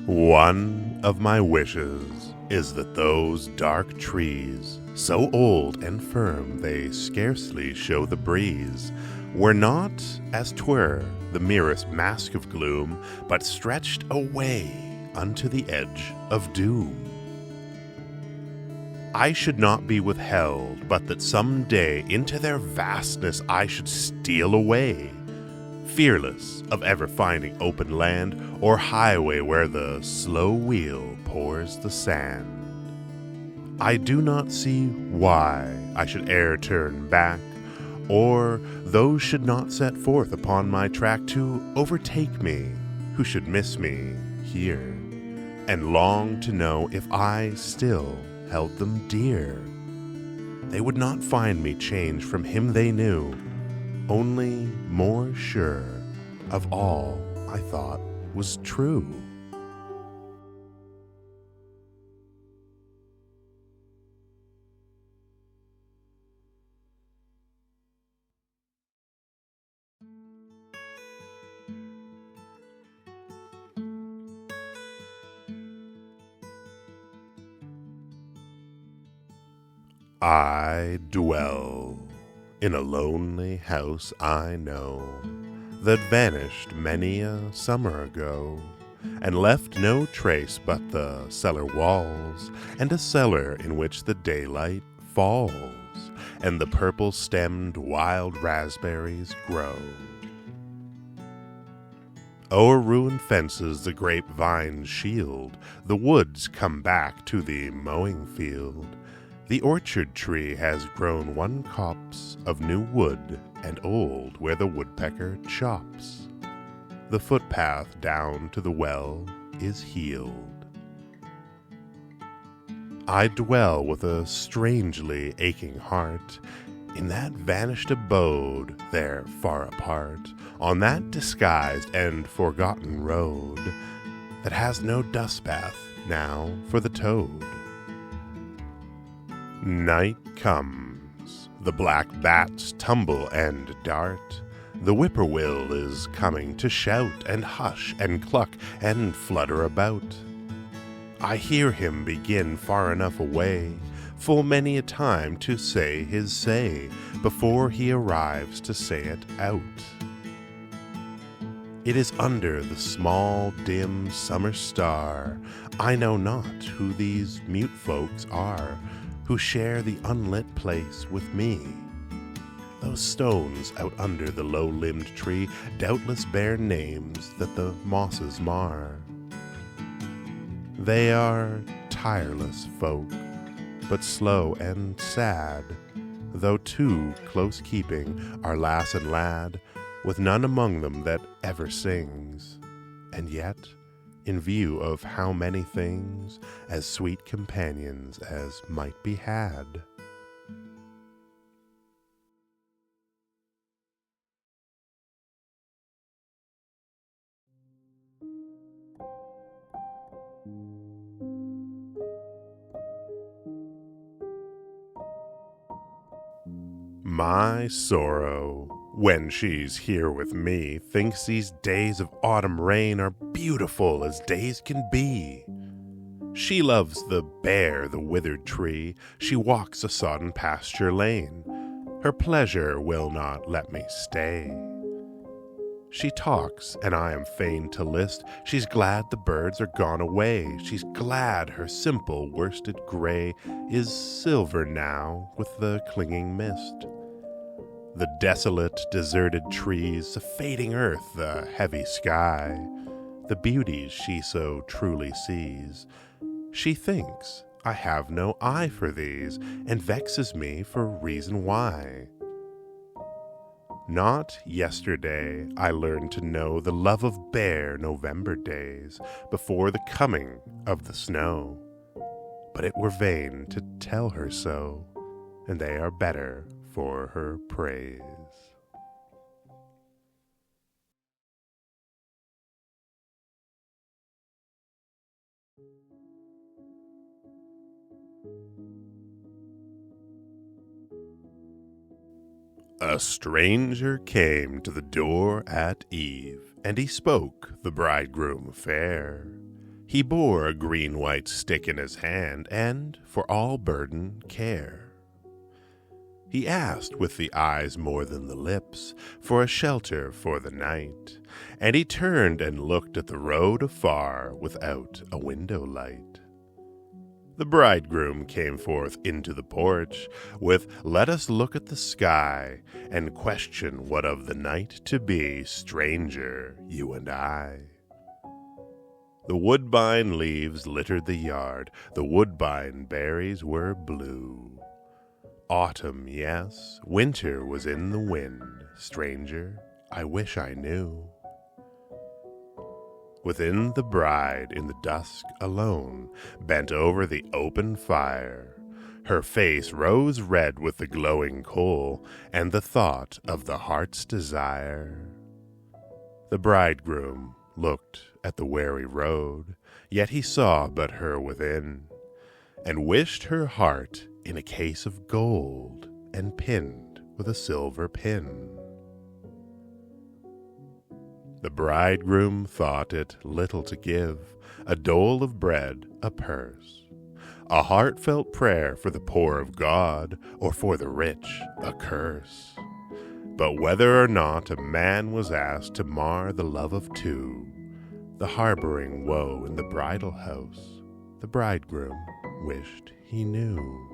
One of my wishes is that those dark trees, so old and firm they scarcely show the breeze, were not, as 'twere, the merest mask of gloom, but stretched away unto the edge of doom. I should not be withheld, but that some day into their vastness I should steal away, fearless of ever finding open land or highway where the slow wheel pours the sand. I do not see why I should e'er turn back, or those should not set forth upon my track to overtake me who should miss me here, and long to know if I still held them dear. They would not find me changed from him they knew, only more sure of all I thought was true. I dwell in a lonely house I know, that vanished many a summer ago, and left no trace but the cellar walls, and a cellar in which the daylight falls, and the purple-stemmed wild raspberries grow. O'er ruined fences the grapevines shield, the woods come back to the mowing field. The orchard tree has grown one copse of new wood, and old where the woodpecker chops. The footpath down to the well is healed. I dwell with a strangely aching heart in that vanished abode there far apart, on that disguised and forgotten road that has no dust bath now for the toad. Night comes, the black bats tumble and dart, the whippoorwill is coming to shout and hush and cluck and flutter about. I hear him begin far enough away, full many a time to say his say, before he arrives to say it out. It is under the small dim summer star, I know not who these mute folks are, who share the unlit place with me. Those stones out under the low-limbed tree doubtless bear names that the mosses mar. They are tireless folk, but slow and sad, though too close keeping are lass and lad, with none among them that ever sings, and yet, in view of how many things, as sweet companions as might be had. My sorrow, when she's here with me, thinks these days of autumn rain are beautiful as days can be. She loves the bare, the withered tree, she walks a sodden pasture lane. Her pleasure will not let me stay. She talks, and I am fain to list. She's glad the birds are gone away. She's glad her simple worsted gray is silver now with the clinging mist. The desolate, deserted trees, the fading earth, the heavy sky, the beauties she so truly sees. She thinks I have no eye for these, and vexes me for reason why. Not yesterday I learned to know the love of bare November days before the coming of the snow. But it were vain to tell her so, and they are better for her praise. A stranger came to the door at eve, and he spoke the bridegroom fair. He bore a green-white stick in his hand, and, for all burden, care. He asked, with the eyes more than the lips, for a shelter for the night, and he turned and looked at the road afar without a window light. The bridegroom came forth into the porch with, "Let us look at the sky, and question what of the night to be, stranger, you and I." The woodbine leaves littered the yard, the woodbine berries were blue. Autumn, yes, winter was in the wind, stranger, I wish I knew. Within the bride in the dusk alone, bent over the open fire, her face rose red with the glowing coal and the thought of the heart's desire. The bridegroom looked at the weary road, yet he saw but her within, and wished her heart in a case of gold and pinned with a silver pin. The bridegroom thought it little to give, a dole of bread, a purse, a heartfelt prayer for the poor of God, or for the rich, a curse. But whether or not a man was asked to mar the love of two, the harboring woe in the bridal house, the bridegroom wished he knew.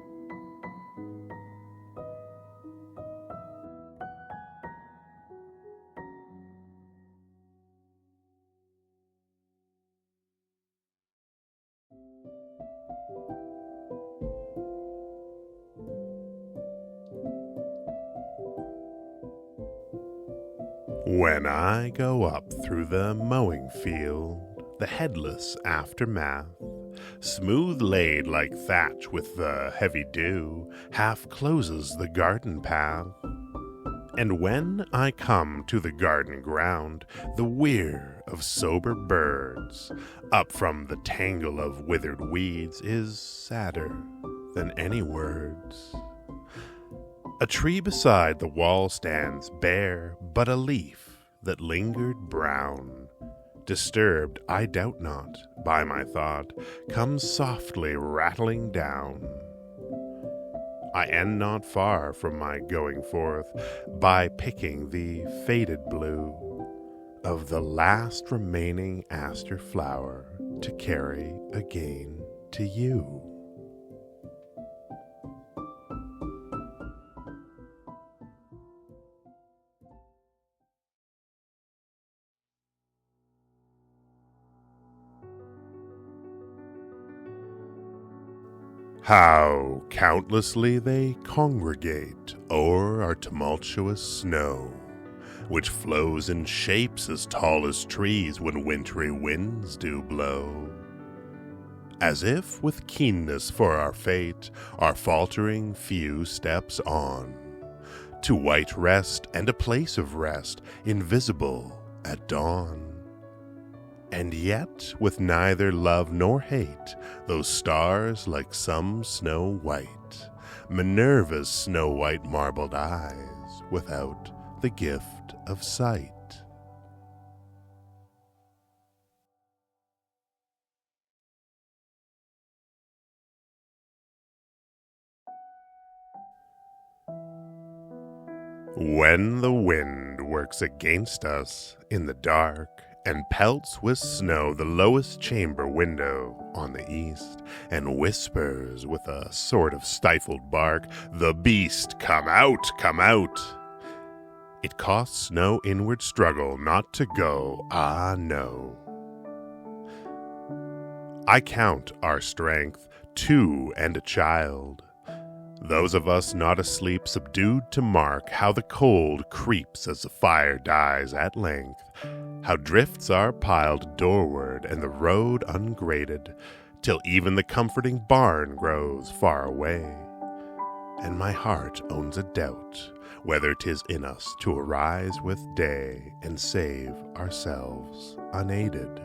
When I go up through the mowing field, the headless aftermath, smooth laid like thatch with the heavy dew, half closes the garden path. And when I come to the garden ground, the whir of sober birds, up from the tangle of withered weeds, is sadder than any words. A tree beside the wall stands bare, but a leaf that lingered brown, disturbed, I doubt not, by my thought, comes softly rattling down. I end not far from my going forth, by picking the faded blue of the last remaining aster flower to carry again to you. How countlessly they congregate o'er our tumultuous snow, which flows in shapes as tall as trees when wintry winds do blow. As if with keenness for our fate, our faltering few steps on, to white rest and a place of rest, invisible at dawn. And yet, with neither love nor hate, those stars like some snow white, Minerva's snow-white marbled eyes, without the gift of sight. When the wind works against us in the dark, and pelts with snow the lowest chamber window on the east, and whispers with a sort of stifled bark, "The beast, come out, come out!" It costs no inward struggle not to go, ah no. I count our strength, two and a child, those of us not asleep subdued to mark how the cold creeps as the fire dies at length, how drifts are piled doorward and the road ungraded, till even the comforting barn grows far away. And my heart owns a doubt whether 'tis in us to arise with day and save ourselves unaided.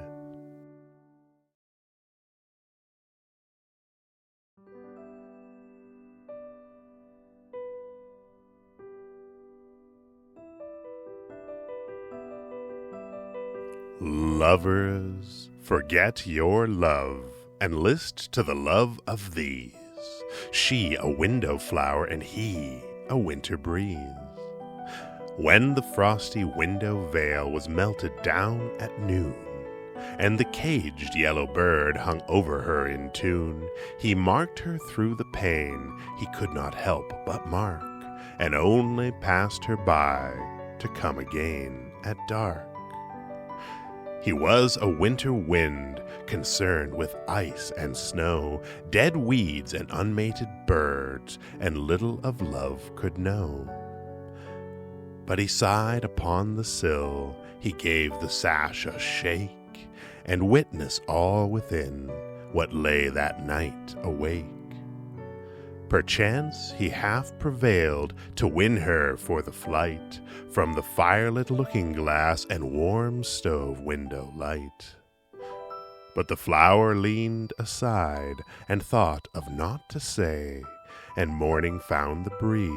Lovers, Forget your love, and list to the love of these. She a window flower, and he a winter breeze. When the frosty window veil was melted down at noon, and the caged yellow bird hung over her in tune, he marked her through the pane he could not help but mark, and only passed her by to come again at dark. He was a winter wind, concerned with ice and snow, dead weeds and unmated birds, and little of love could know. But he sighed upon the sill, he gave the sash a shake, and witnessed all within what lay that night awake. Perchance he half prevailed to win her for the flight from the firelit looking-glass and warm stove window light. But the flower leaned aside and thought of naught to say, and morning found the breeze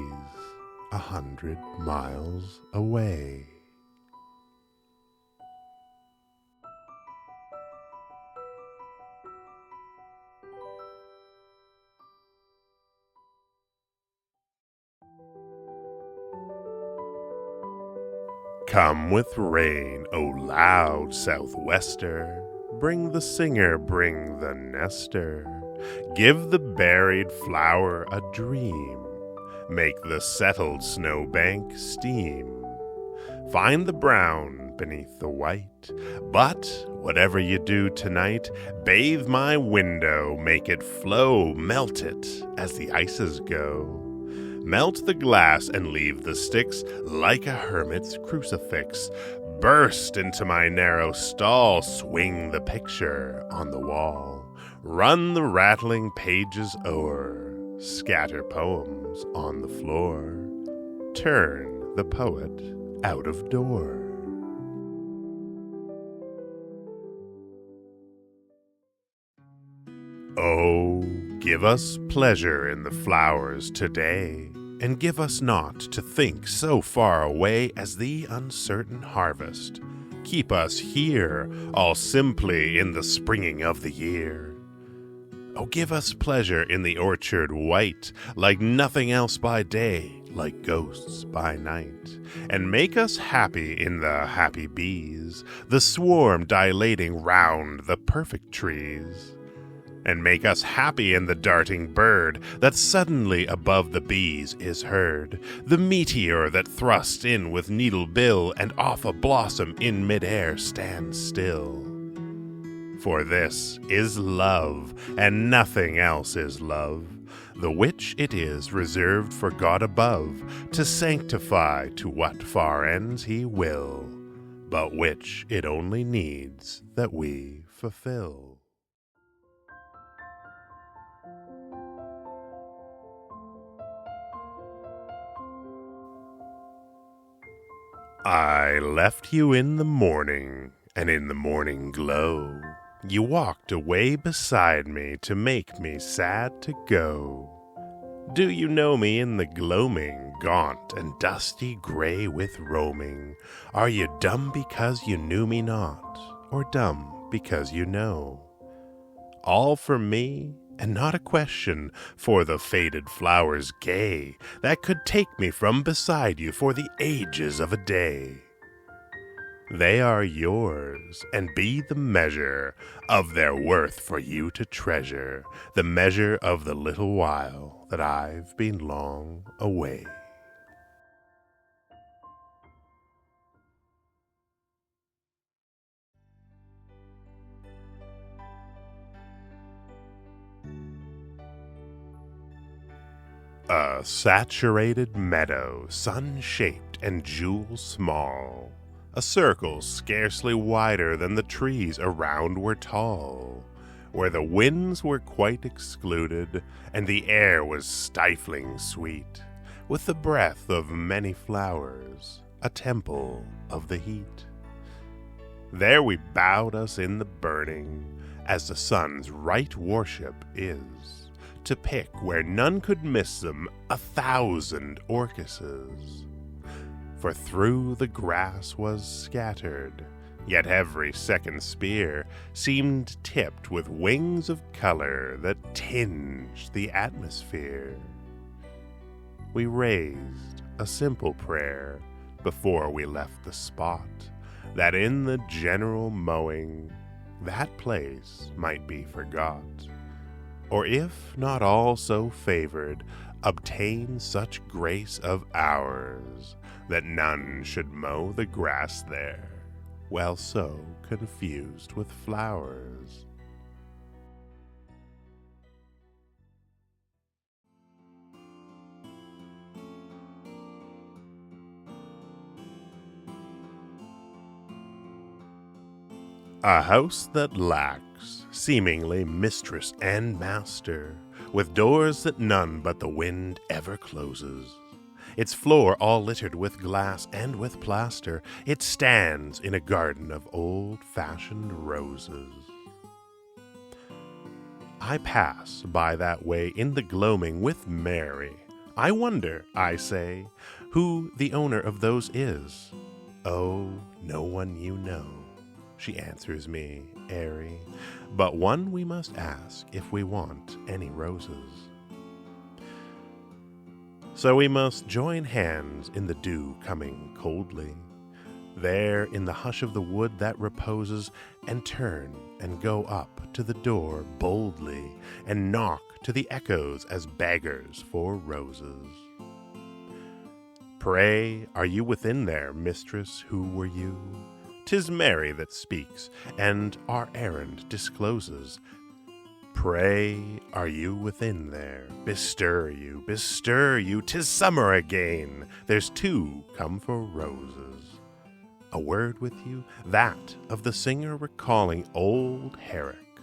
100 miles away. Come with rain, O loud southwester, bring the singer, bring the nester, give the buried flower a dream, make the settled snowbank steam. Find the brown beneath the white, but whatever you do tonight, bathe my window, make it flow, melt it as the ices go. Melt the glass and leave the sticks like a hermit's crucifix. Burst into my narrow stall, swing the picture on the wall. Run the rattling pages o'er, scatter poems on the floor. Turn the poet out of door. Oh, give us pleasure in the flowers today, and give us not to think so far away as the uncertain harvest. Keep us here, all simply in the springing of the year. Oh, give us pleasure in the orchard white, like nothing else by day, like ghosts by night. And make us happy in the happy bees, the swarm dilating round the perfect trees. And make us happy in the darting bird that suddenly above the bees is heard, the meteor that thrusts in with needle bill and off a blossom in midair stands still. For this is love, and nothing else is love, the which it is reserved for God above to sanctify to what far ends he will, but which it only needs that we fulfill. I left you in the morning, and in the morning glow, you walked away beside me to make me sad to go. Do you know me in the gloaming, gaunt and dusty gray with roaming? Are you dumb because you knew me not, or dumb because you know? All for me, and not a question for the faded flowers gay that could take me from beside you for the ages of a day. They are yours, and be the measure of their worth for you to treasure, the measure of the little while that I've been long away. A saturated meadow, sun-shaped and jewel-small, a circle scarcely wider than the trees around were tall, where the winds were quite excluded, and the air was stifling sweet, with the breath of many flowers, a temple of the heat. There we bowed us in the burning, as the sun's right worship is, to pick where none could miss them 1,000 orchises. For through the grass was scattered Yet every second spear seemed tipped with wings of color that tinged the atmosphere. We raised a simple prayer before we left the spot, that in the general mowing that place might be forgot, or if not all so favored, obtain such grace of ours that none should mow the grass there, while so confused with flowers. A house that lacks, seemingly mistress and master, with doors that none but the wind ever closes. Its floor all littered with glass and with plaster, it stands in a garden of old-fashioned roses. I pass by that way in the gloaming with Mary. I wonder, I say, who the owner of those is. Oh, no one you know, she answers me, airy, but one we must ask if we want any roses. So we must join hands in the dew coming coldly, there in the hush of the wood that reposes, and turn and go up to the door boldly, and knock to the echoes as beggars for roses. Pray, are you within there, mistress, who were you? 'Tis Mary that speaks, and our errand discloses. Pray, are you within there? Bestir you, 'tis summer again. There's two come for roses. A word with you, that of the singer recalling old Herrick.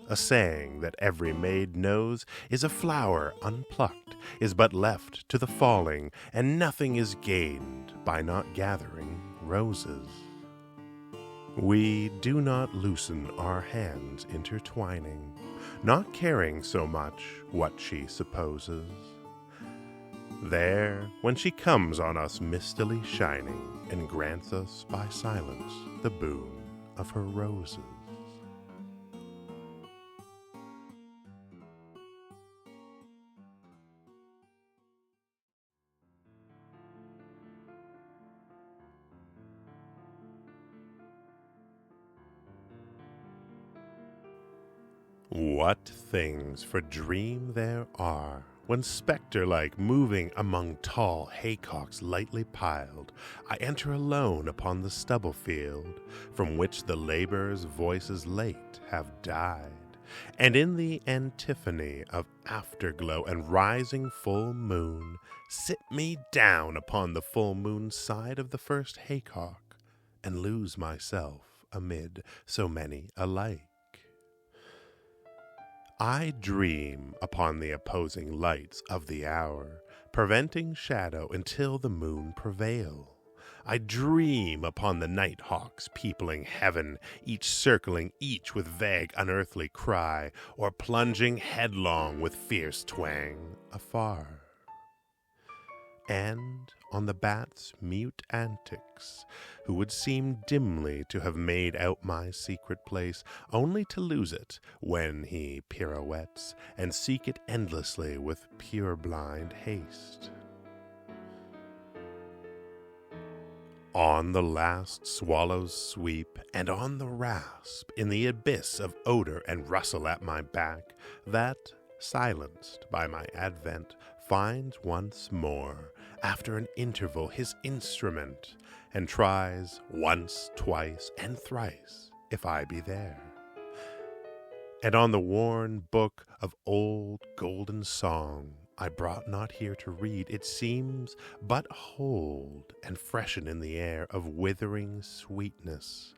A saying that every maid knows is a flower unplucked is but left to the falling, and nothing is gained by not gathering roses. We do not loosen our hands intertwining, not caring so much what she supposes. There, when she comes on us mistily shining, and grants us by silence the boon of her roses. What things for dream there are, when spectre-like moving among tall haycocks lightly piled, I enter alone upon the stubble field, from which the laborers' voices late have died, and in the antiphony of afterglow and rising full moon, sit me down upon the full moon side of the first haycock, and lose myself amid so many alike. I dream upon the opposing lights of the hour, preventing shadow until the moon prevail. I dream upon the night hawks peopling heaven, each circling each with vague unearthly cry, or plunging headlong with fierce twang afar. And on the bat's mute antics, who would seem dimly to have made out my secret place, only to lose it when he pirouettes, and seek it endlessly with purblind haste. On the last swallow's sweep, and on the rasp, in the abyss of odor and rustle at my back, that, silenced by my advent, finds once more, after an interval, his instrument, and tries once, twice, and thrice if I be there. And on the worn book of old golden song I brought not here to read, it seems but hold and freshen in the air of withering sweetness,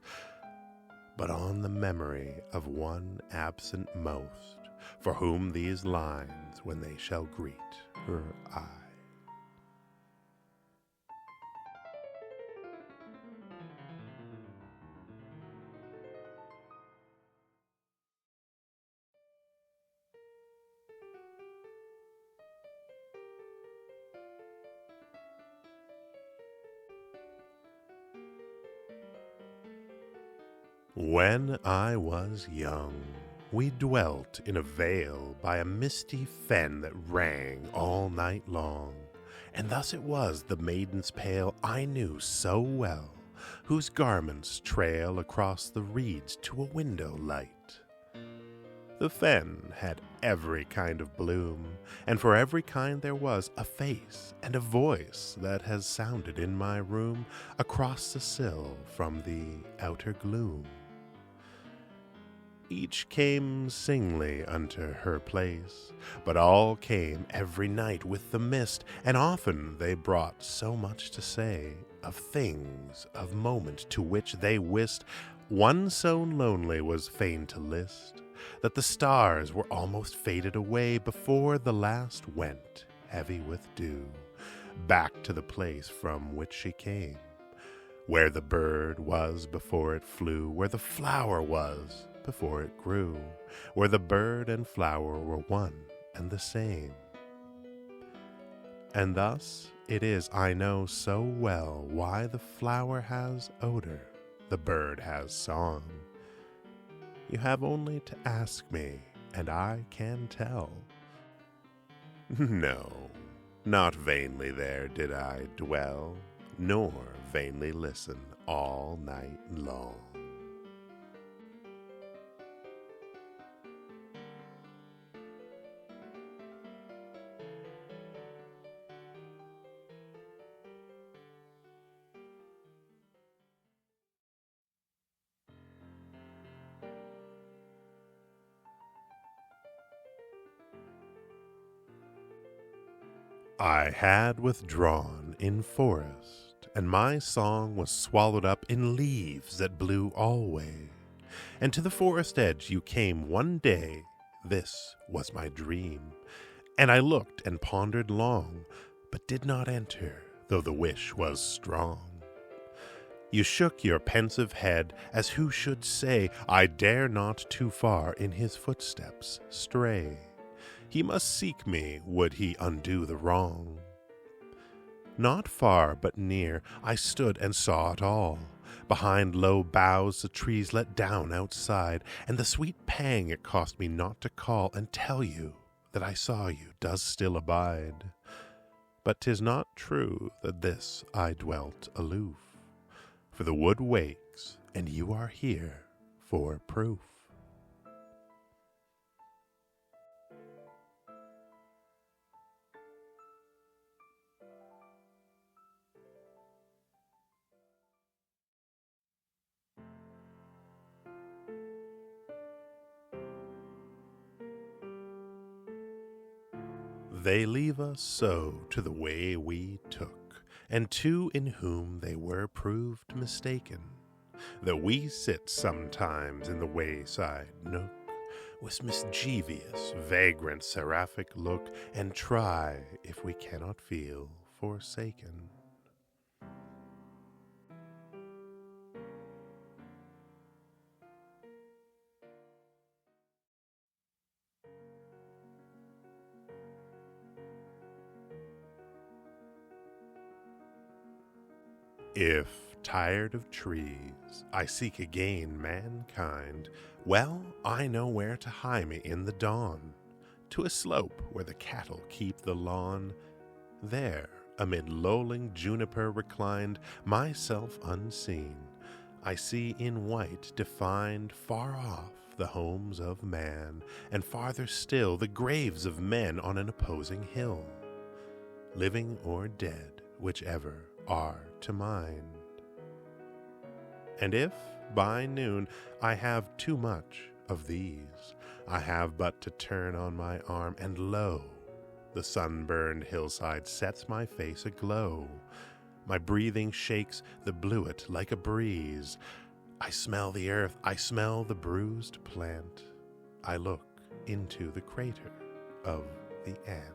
but on the memory of one absent most, for whom these lines when they shall greet her eye. When I was young, we dwelt in a vale by a misty fen that rang all night long, and thus it was the maiden's pale I knew so well, whose garments trail across the reeds to a window light. The fen had every kind of bloom, and for every kind there was a face and a voice that has sounded in my room across the sill from the outer gloom. Each came singly unto her place, but all came every night with the mist, and often they brought so much to say of things of moment to which they wist. One so lonely was fain to list, that the stars were almost faded away before the last went, heavy with dew, back to the place from which she came, where the bird was before it flew, where the flower was before it grew, where the bird and flower were one and the same. And thus it is I know so well why the flower has odor, the bird has song. You have only to ask me, and I can tell. No, not vainly there did I dwell, nor vainly listen all night long. I had withdrawn in forest, and my song was swallowed up in leaves that blew alway. And to the forest edge you came one day, this was my dream, and I looked and pondered long, but did not enter, though the wish was strong. You shook your pensive head, as who should say, I dare not too far in his footsteps stray. He must seek me, would he undo the wrong. Not far, but near, I stood and saw it all. Behind low boughs the trees let down outside, and the sweet pang it cost me not to call and tell you that I saw you does still abide. But 'tis not true that this I dwelt aloof, for the wood wakes, and you are here for proof. They leave us so to the way we took, and two in whom they were proved mistaken, that we sit sometimes in the wayside nook, with mischievous, vagrant, seraphic look, and try if we cannot feel forsaken. If, tired of trees, I seek again mankind, well, I know where to hie me in the dawn, to a slope where the cattle keep the lawn. There, amid lolling juniper reclined, myself unseen, I see in white defined far off the homes of man, and farther still the graves of men on an opposing hill, living or dead, whichever are to mind. And if by noon I have too much of these, I have but to turn on my arm, and lo, the sunburned hillside sets my face aglow. My breathing shakes the bluet like a breeze. I smell the earth, I smell the bruised plant. I look into the crater of the ant.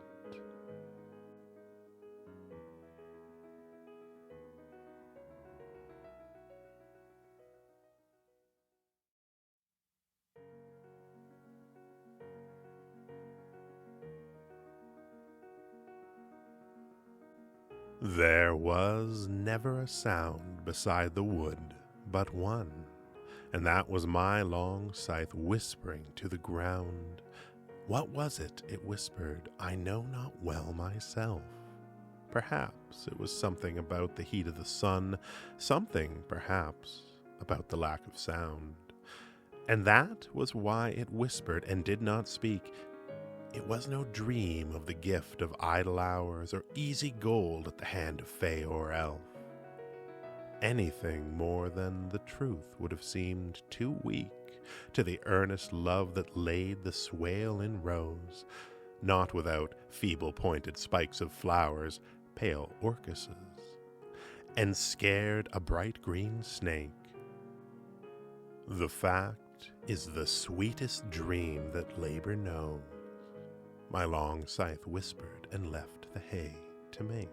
There was never a sound beside the wood but one, And that was my long scythe whispering to the ground. What was it? It whispered, I know not well myself. Perhaps it was something about the heat of the sun, something, perhaps, about the lack of sound. And that was why it whispered and did not speak. It was no dream of the gift of idle hours or easy gold at the hand of fay or elf. Anything more than the truth would have seemed too weak to the earnest love that laid the swale in rows, not without feeble-pointed spikes of flowers, pale orchises, and scared a bright green snake. The fact is the sweetest dream that labor knows, my long scythe whispered and left the hay to make.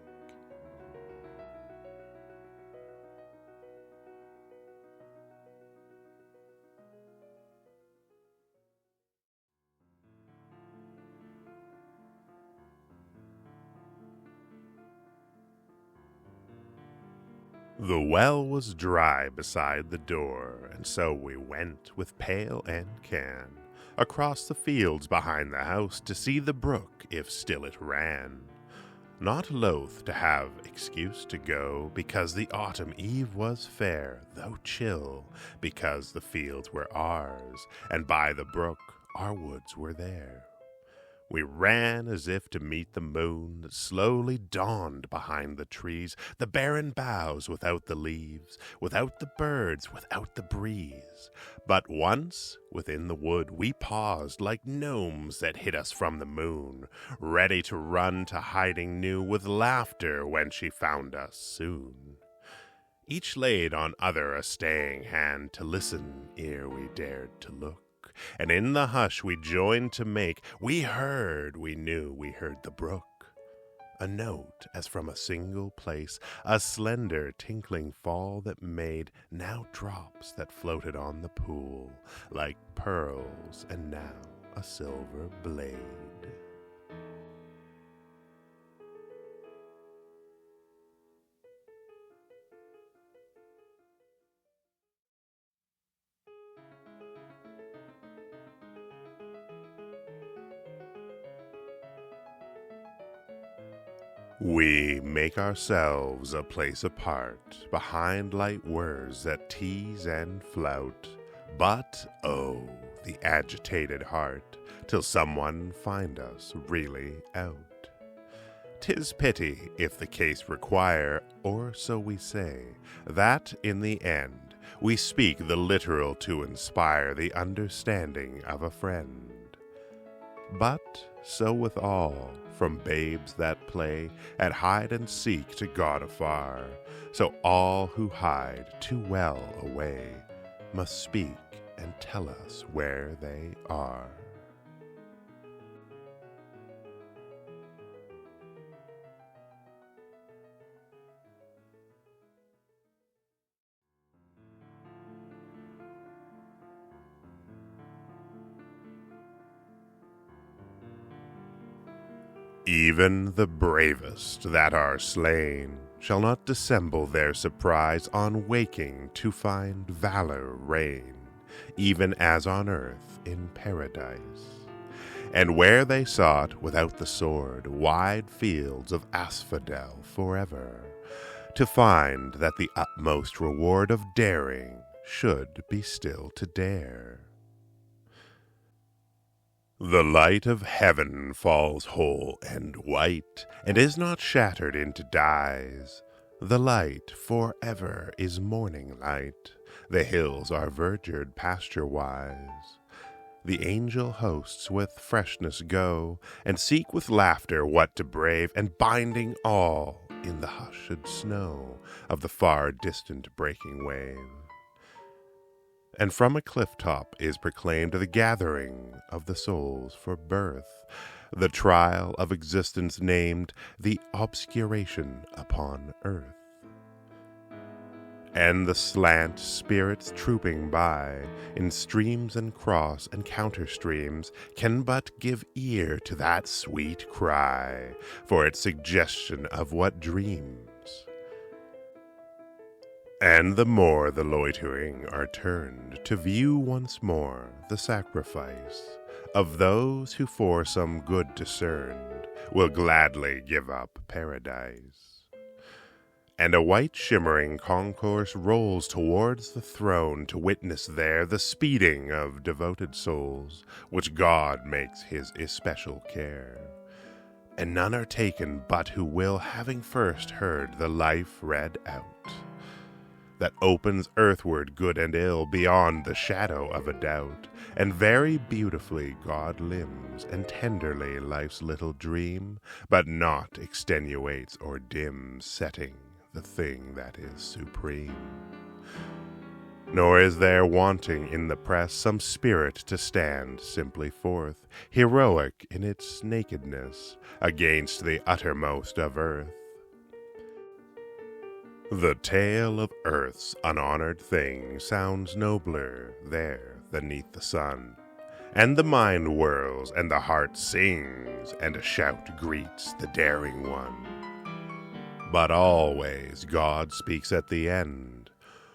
The well was dry beside the door, and so we went with pail and can across the fields behind the house to see the brook if still it ran. Not loath to have excuse to go, because the autumn eve was fair, though chill, because the fields were ours, and by the brook our woods were there. We ran as if to meet the moon that slowly dawned behind the trees, the barren boughs without the leaves, without the birds, without the breeze. But once within the wood we paused like gnomes that hid us from the moon, ready to run to hiding new with laughter when she found us soon. Each laid on other a staying hand to listen ere we dared to look. And in the hush we joined to make, we knew we heard the brook. A note as from a single place, a slender tinkling fall that made now drops that floated on the pool, like pearls, and now a silver blade. We make ourselves a place apart, behind light words that tease and flout. But, oh, the agitated heart, till someone find us really out. 'Tis pity, if the case require, or so we say, that in the end we speak the literal to inspire the understanding of a friend. But so with all, from babes that play at hide and seek to God afar, so all who hide too well away must speak and tell us where they are. Even the bravest that are slain shall not dissemble their surprise on waking to find valor reign, even as on earth in paradise. And where they sought without the sword wide fields of asphodel forever, to find that the utmost reward of daring should be still to dare. The light of heaven falls whole and white, and is not shattered into dyes. The light forever is morning light. The hills are verdured pasture-wise. The angel hosts with freshness go, and seek with laughter what to brave, and binding all in the hushed snow of the far distant breaking wave. And from a cliff top is proclaimed the gathering of the souls for birth, the trial of existence named the obscuration upon earth. And the slant spirits trooping by, in streams and cross and counter streams, can but give ear to that sweet cry, for its suggestion of what dreams. And the more the loitering are turned to view once more the sacrifice of those who for some good discerned will gladly give up paradise. And a white shimmering concourse rolls towards the throne to witness there the speeding of devoted souls, which God makes his especial care. And none are taken but who will, having first heard the life read out, that opens earthward good and ill beyond the shadow of a doubt, and very beautifully God limns, and tenderly life's little dream, but not extenuates or dims, setting the thing that is supreme. Nor is there wanting in the press some spirit to stand simply forth, heroic in its nakedness, against the uttermost of earth. The tale of earth's unhonored thing sounds nobler there than 'neath the sun, and the mind whirls and the heart sings, and a shout greets the daring one. But always God speaks at the end.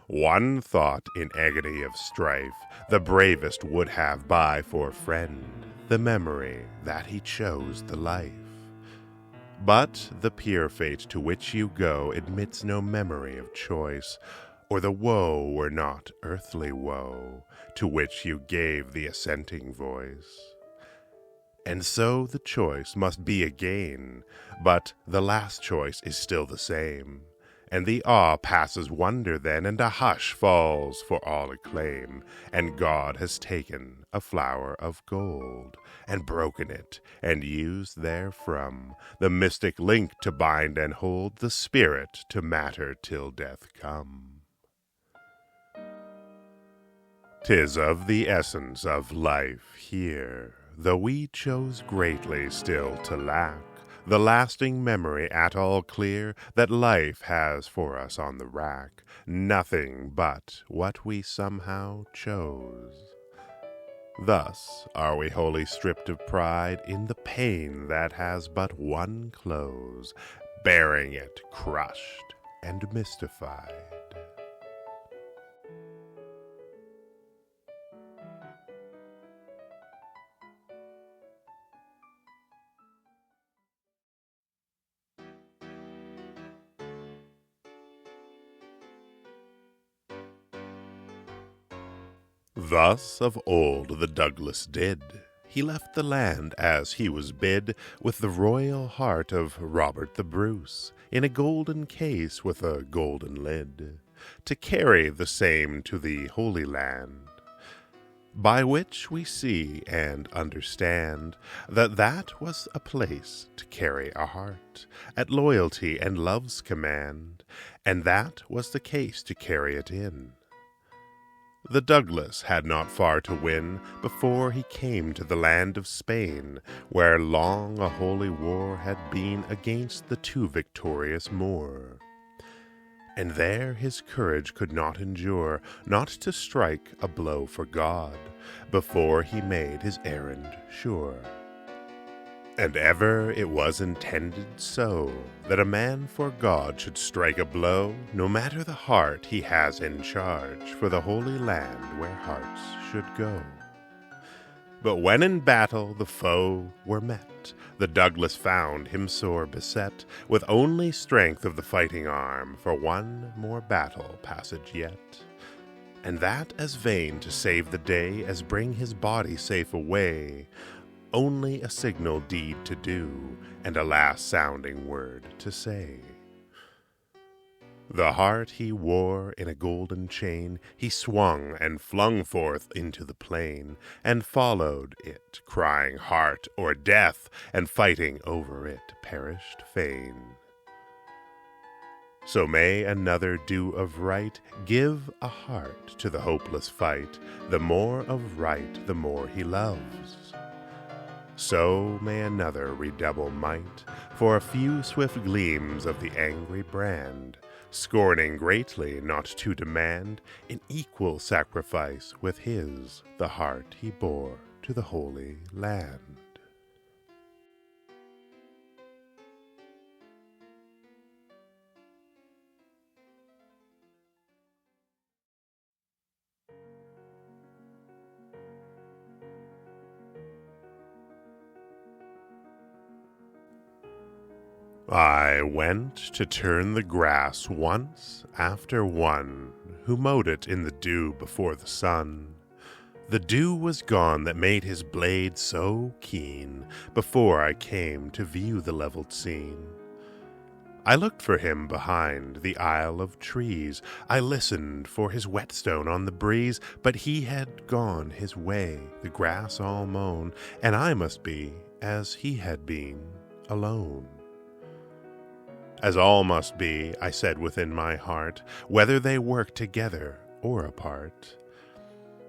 One thought in agony of strife the bravest would have by for friend, the memory that he chose the life. But the pure fate to which you go admits no memory of choice, or the woe were not earthly woe, to which you gave the assenting voice. And so the choice must be again, but the last choice is still the same, and the awe passes wonder then, and a hush falls for all acclaim, and God has taken a flower of gold, and broken it, and used therefrom the mystic link to bind and hold the spirit to matter till death come. 'Tis of the essence of life here, though we chose greatly still to lack the lasting memory at all clear that life has for us on the rack, nothing but what we somehow chose. Thus are we wholly stripped of pride in the pain that has but one close, bearing it crushed and mystified. Thus of old the Douglas did. He left the land as he was bid, with the royal heart of Robert the Bruce, in a golden case with a golden lid, to carry the same to the Holy Land. By which we see and understand that that was a place to carry a heart, at loyalty and love's command, and that was the case to carry it in. The Douglas had not far to win before he came to the land of Spain, where long a holy war had been against the too victorious Moor. And there his courage could not endure not to strike a blow for God before he made his errand sure. And ever it was intended so, that a man for God should strike a blow, no matter the heart he has in charge, for the Holy Land where hearts should go. But when in battle the foe were met, the Douglas found him sore beset, with only strength of the fighting arm, for one more battle passage yet. And that as vain to save the day as bring his body safe away, only a signal deed to do, and a last sounding word to say. The heart he wore in a golden chain he swung and flung forth into the plain, and followed it, crying heart or death, and fighting over it perished fain. So may another do of right give a heart to the hopeless fight, the more of right the more he loves. So may another redouble might for a few swift gleams of the angry brand, scorning greatly not to demand an equal sacrifice with his, the heart he bore to the Holy Land. I went to turn the grass once after one, who mowed it in the dew before the sun. The dew was gone that made his blade so keen, before I came to view the leveled scene. I looked for him behind the aisle of trees. I listened for his whetstone on the breeze, but he had gone his way, the grass all mown, and I must be, as he had been, alone. As all must be, I said within my heart, whether they work together or apart.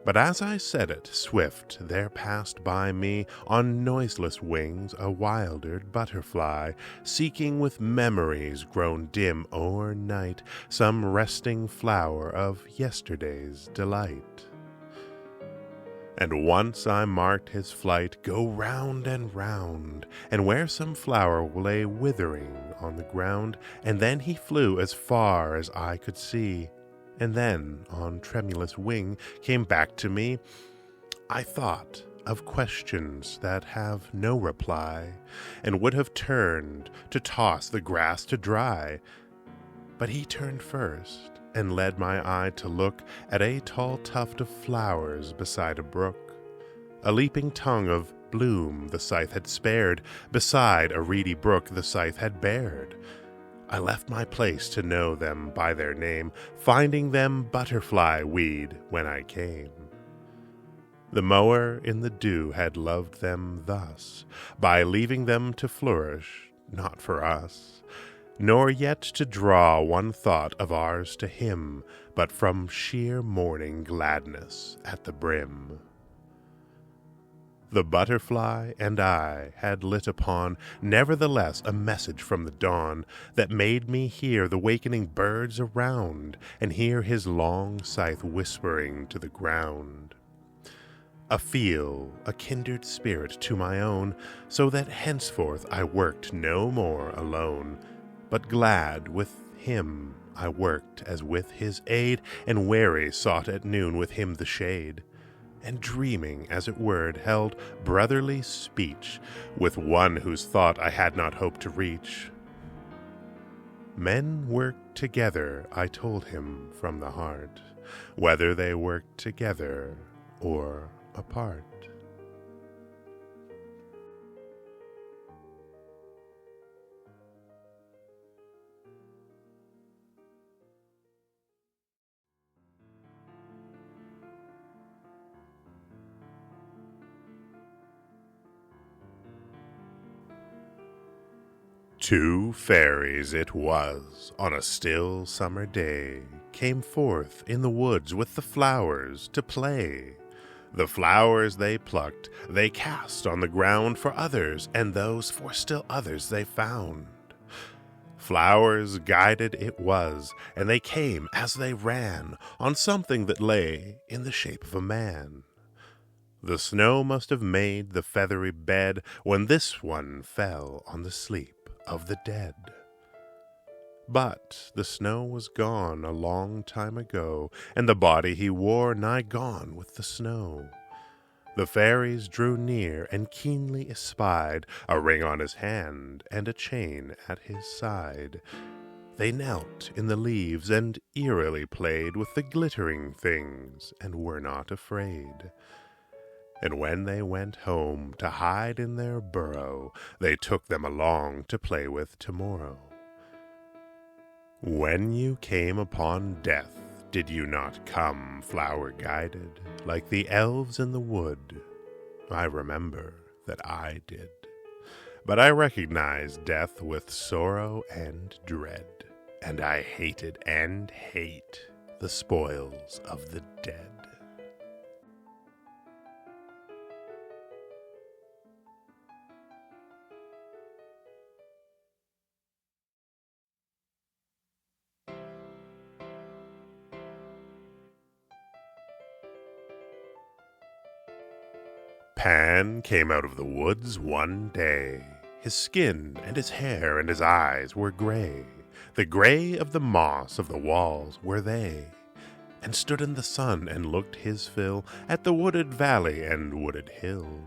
But as I said it, swift there passed by me, on noiseless wings, a wildered butterfly, seeking with memories grown dim o'er night some resting flower of yesterday's delight. And once I marked his flight go round, and where some flower lay withering on the ground, and then he flew as far as I could see, and then on tremulous wing came back to me. I thought of questions that have no reply, and would have turned to toss the grass to dry. But he turned first, and led my eye to look at a tall tuft of flowers beside a brook. A leaping tongue of bloom the scythe had spared, beside a reedy brook the scythe had bared. I left my place to know them by their name, finding them butterfly weed when I came. The mower in the dew had loved them thus, by leaving them to flourish, not for us, nor yet to draw one thought of ours to him, but from sheer morning gladness at the brim. The butterfly and I had lit upon, nevertheless, a message from the dawn, that made me hear the wakening birds around, and hear his long scythe whispering to the ground. A kindred spirit to my own, so that henceforth I worked no more alone, but glad with him I worked as with his aid, and wary sought at noon with him the shade, and dreaming, as it were, held brotherly speech with one whose thought I had not hoped to reach. Men work together, I told him from the heart, whether they work together or apart. Two fairies it was, on a still summer day, came forth in the woods with the flowers to play. The flowers they plucked, they cast on the ground for others, and those for still others they found. Flowers guided it was, and they came as they ran on something that lay in the shape of a man. The snow must have made the feathery bed when this one fell on the sleep of the dead. But the snow was gone a long time ago, and the body he wore nigh gone with the snow. The fairies drew near and keenly espied a ring on his hand and a chain at his side. They knelt in the leaves and eerily played with the glittering things, and were not afraid. And when they went home to hide in their burrow, they took them along to play with tomorrow. When you came upon death, did you not come flower-guided, like the elves in the wood? I remember that I did. But I recognized death with sorrow and dread, and I hated and hate the spoils of the dead. Pan came out of the woods one day. His skin and his hair and his eyes were gray. The gray of the moss of the walls were they, and stood in the sun and looked his fill at the wooded valley and wooded hill.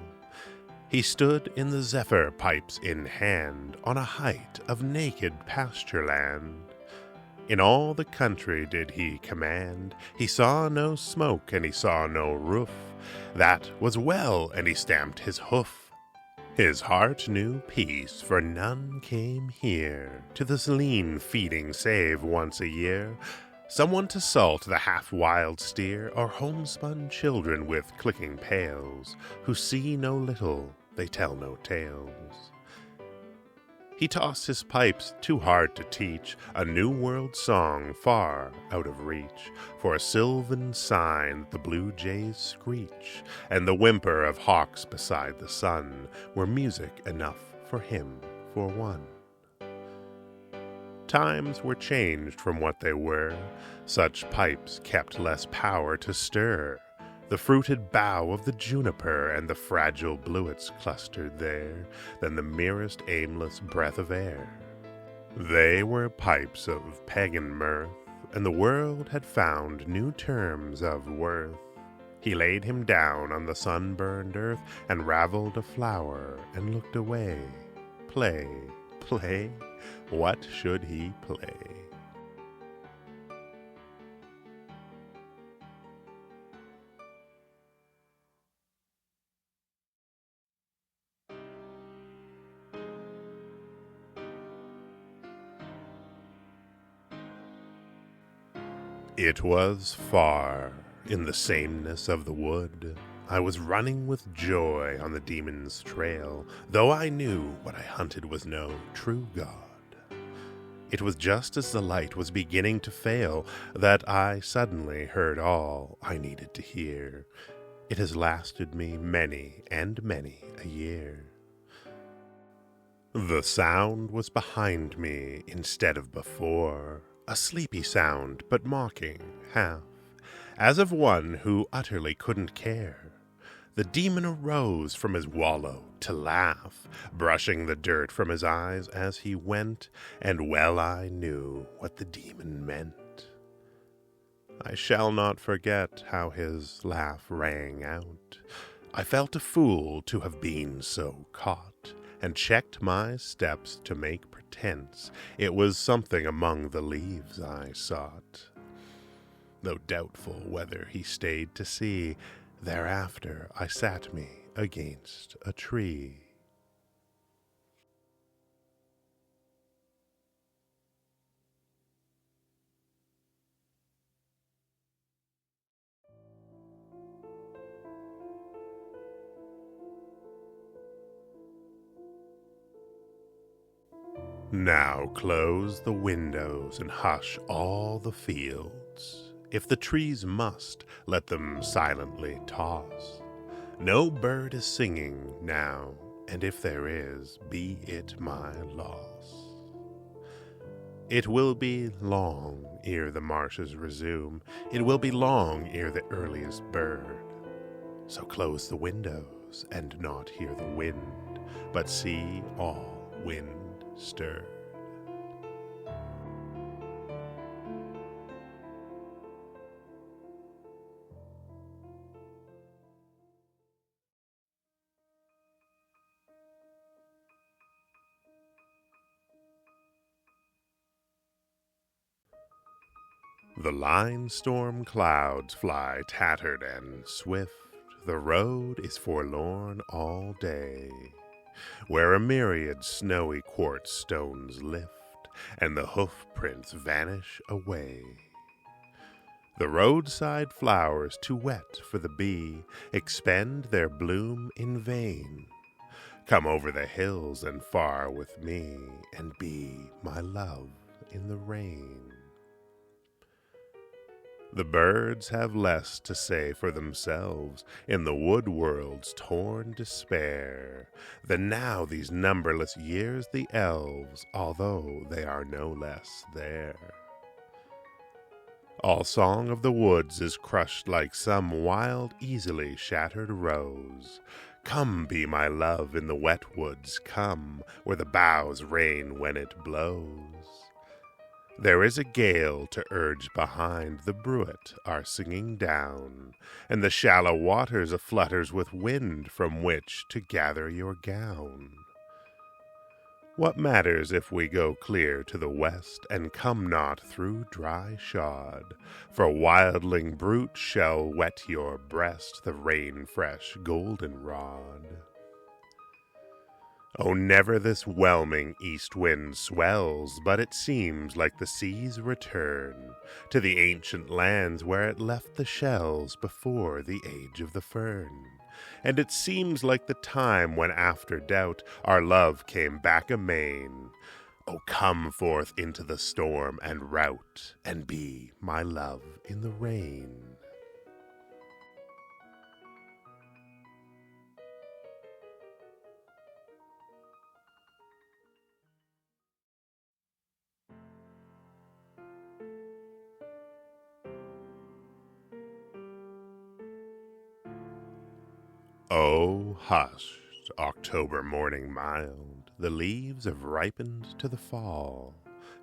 He stood in the zephyr, pipes in hand, on a height of naked pasture land. In all the country did he command. He saw no smoke, and he saw no roof. That was well, and he stamped his hoof. His heart knew peace, for none came here to this lean feeding save once a year. Someone to salt the half-wild steer, or homespun children with clicking pails, who see no little, they tell no tales. He tossed his pipes, too hard to teach, a new world song far out of reach, for a sylvan sign that the blue jays screech, and the whimper of hawks beside the sun were music enough for him for one. Times were changed from what they were. Such pipes kept less power to stir. The fruited bough of the juniper and the fragile bluets clustered there, than the merest aimless breath of air. They were pipes of pagan mirth, and the world had found new terms of worth. He laid him down on the sunburned earth, and ravelled a flower, and looked away. Play, play, what should he play? It was far, in the sameness of the wood. I was running with joy on the demon's trail, though I knew what I hunted was no true God. It was just as the light was beginning to fail that I suddenly heard all I needed to hear. It has lasted me many and many a year. The sound was behind me instead of before, a sleepy sound, but mocking, half, as of one who utterly couldn't care. The demon arose from his wallow to laugh, brushing the dirt from his eyes as he went, and well I knew what the demon meant. I shall not forget how his laugh rang out. I felt a fool to have been so caught, and checked my steps to make pretense it was something among the leaves I sought. Though doubtful whether he stayed to see, thereafter I sat me against a tree. Now close the windows and hush all the fields. If the trees must, let them silently toss. No bird is singing now, and if there is, be it my loss. It will be long ere the marshes resume. It will be long ere the earliest bird. So close the windows and not hear the wind, but see all wind stirred. The line-storm clouds fly tattered and swift. The road is forlorn all day, where a myriad snowy quartz stones lift, and the hoof prints vanish away. The roadside flowers, too wet for the bee, expend their bloom in vain. Come over the hills and far with me, and be my love in the rain. The birds have less to say for themselves in the wood world's torn despair than now these numberless years the elves, although they are no less there. All song of the woods is crushed like some wild, easily shattered rose. Come be my love in the wet woods, come, where the boughs rain when it blows. There is a gale to urge behind, the bruit are singing down, and the shallow waters a-flutters with wind from which to gather your gown. What matters if we go clear to the west, and come not through dry shod? For wildling brute shall wet your breast, the rain-fresh golden-rod. Oh, never this whelming east wind swells, but it seems like the sea's return to the ancient lands where it left the shells before the age of the fern. And it seems like the time when after doubt our love came back amain. Oh, come forth into the storm and rout, and be my love in the rain. Oh, hushed October morning mild, the leaves have ripened to the fall.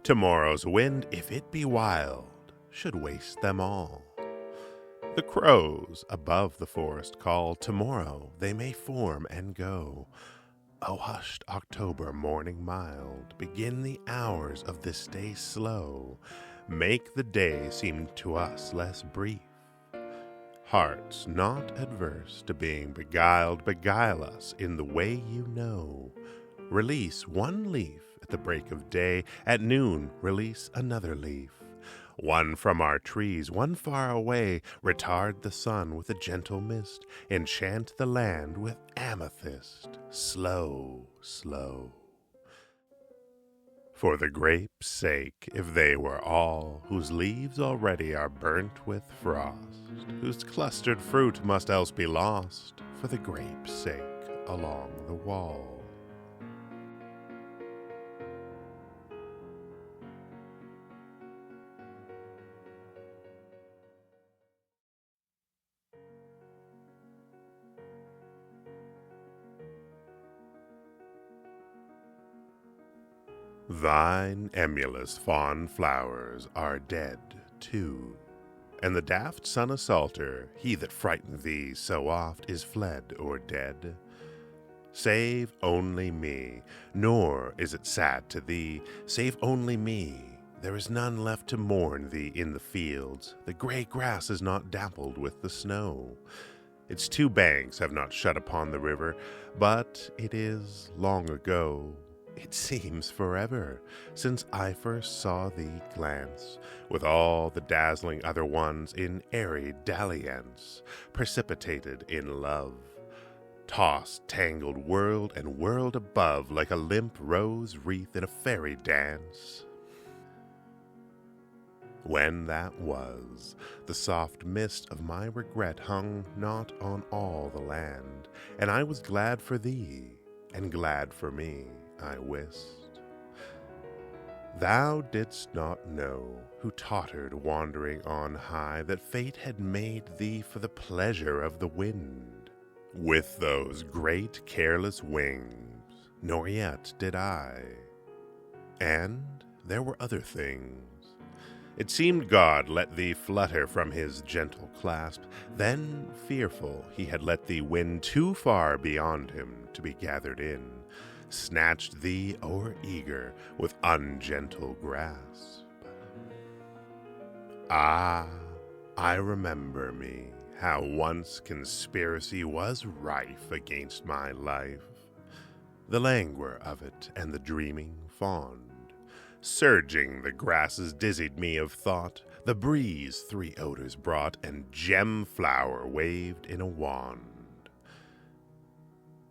Tomorrow's wind, if it be wild, should waste them all. The crows above the forest call, tomorrow they may form and go. O hushed October morning mild, begin the hours of this day slow, make the day seem to us less brief. Hearts not adverse to being beguiled, beguile us in the way you know. Release one leaf at the break of day, at noon release another leaf. One from our trees, one far away, retard the sun with a gentle mist, enchant the land with amethyst, slow, slow. For the grape's sake, if they were all, whose leaves already are burnt with frost, whose clustered fruit must else be lost, for the grape's sake along the wall. Thine emulous fond flowers are dead too, and the daft sun assaulter, he that frightened thee so oft, is fled or dead. Save only me, nor is it sad to thee, save only me. There is none left to mourn thee in the fields, the grey grass is not dappled with the snow. Its two banks have not shut upon the river, but it is long ago. It seems forever since I first saw thee glance with all the dazzling other ones in airy dalliance, precipitated in love, tossed, tangled, world and world above like a limp rose wreath in a fairy dance. When that was, the soft mist of my regret hung not on all the land, and I was glad for thee, and glad for me, I wist. Thou didst not know, who tottered wandering on high, that fate had made thee for the pleasure of the wind, with those great careless wings, nor yet did I. And there were other things. It seemed God let thee flutter from his gentle clasp, then fearful he had let thee win too far beyond him to be gathered in, snatched thee o'er eager with ungentle grasp. Ah, I remember me, how once conspiracy was rife against my life, the languor of it and the dreaming fond. Surging the grasses dizzied me of thought, the breeze three odors brought, and gem-flower waved in a wand.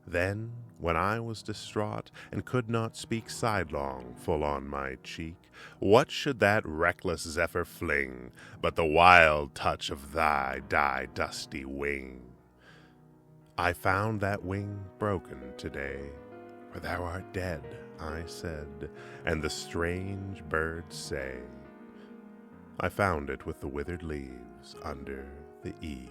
Then, when I was distraught, and could not speak sidelong full on my cheek, what should that reckless zephyr fling, but the wild touch of thy dusty wing? I found that wing broken today, for thou art dead, I said, and the strange birds say, I found it with the withered leaves under the eaves.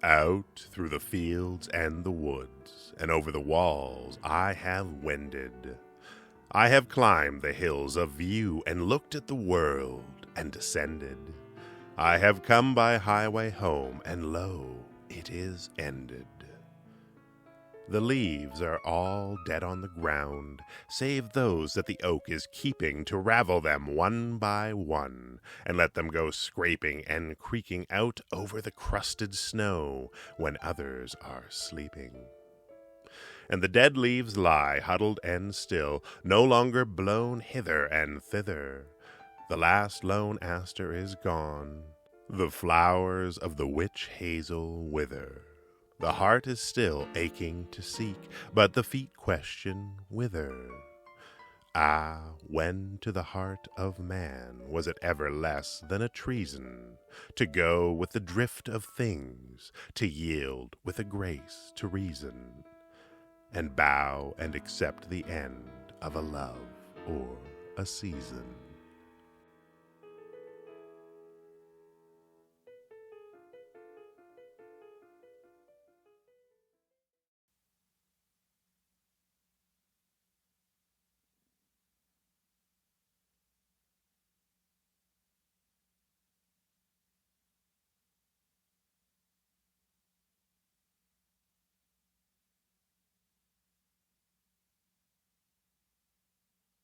Out through the fields and the woods, and over the walls I have wended. I have climbed the hills of view, and looked at the world, and descended. I have come by highway home, and lo, it is ended. The leaves are all dead on the ground, save those that the oak is keeping to ravel them one by one, and let them go scraping and creaking out over the crusted snow when others are sleeping. And the dead leaves lie huddled and still, no longer blown hither and thither. The last lone aster is gone, the flowers of the witch hazel wither. The heart is still aching to seek, but the feet question whither. Ah, when to the heart of man was it ever less than a treason to go with the drift of things, to yield with a grace to reason, and bow and accept the end of a love or a season?